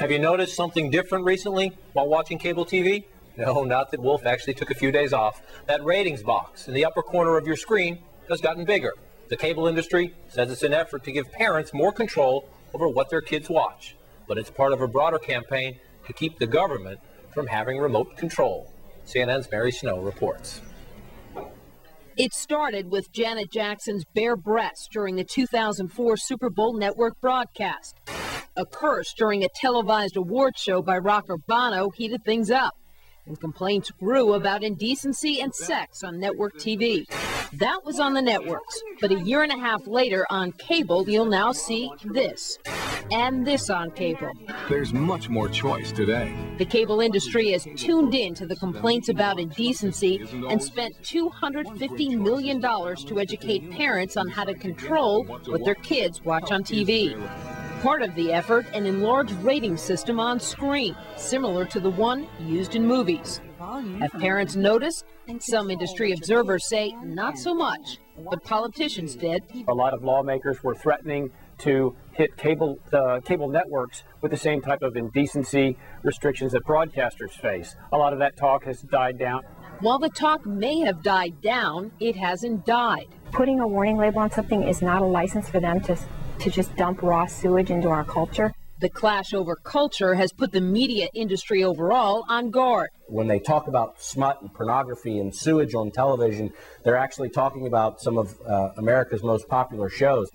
Have you noticed something different recently while watching cable TV? No, not that Wolf actually took a few days off. That ratings box in the upper corner of your screen has gotten bigger. The cable industry says it's an effort to give parents more control over what their kids watch, but it's part of a broader campaign to keep the government from having remote control. CNN's Mary Snow reports. It started with Janet Jackson's bare breasts during the 2004 Super Bowl network broadcast. A curse during a televised award show by rocker Bono heated things up, and complaints grew about indecency and sex on network TV. That was on the networks, but a year and a half later on cable, you'll now see this and this on cable. There's much more choice today. The cable industry has tuned in to the complaints about indecency and spent $250 million to educate parents on how to control what their kids watch on TV. Part of the effort, an enlarged rating system on screen, similar to the one used in movies. Have parents noticed? Some industry observers say not so much, but politicians did. A lot of lawmakers were threatening to hit cable networks with the same type of indecency restrictions that broadcasters face. A lot of that talk has died down. While the talk may have died down, it hasn't died. Putting a warning label on something is not a license for them to just dump raw sewage into our culture. The clash over culture has put the media industry overall on guard. When they talk about smut and pornography and sewage on television, they're actually talking about some of America's most popular shows.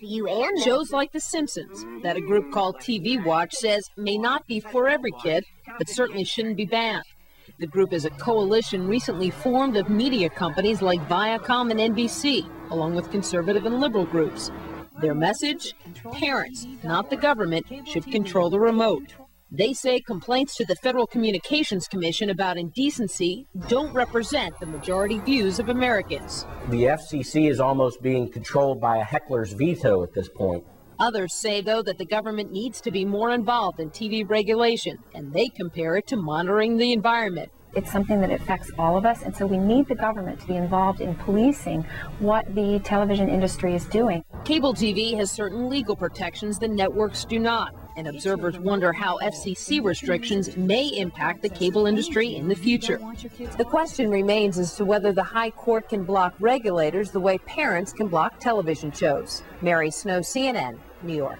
Shows like The Simpsons, that a group called TV Watch says may not be for every kid, but certainly shouldn't be banned. The group is a coalition recently formed of media companies like Viacom and NBC, along with conservative and liberal groups. Their message? Parents, not the government, should control the remote. They say complaints to the Federal Communications Commission about indecency don't represent the majority views of Americans. The FCC is almost being controlled by a heckler's veto at this point. Others say, though, that the government needs to be more involved in TV regulation, and they compare it to monitoring the environment. It's something that affects all of us, and so we need the government to be involved in policing what the television industry is doing. Cable TV has certain legal protections the networks do not, and observers wonder how FCC restrictions may impact the cable industry in the future. The question remains as to whether the High Court can block regulators the way parents can block television shows. Mary Snow, CNN, New York.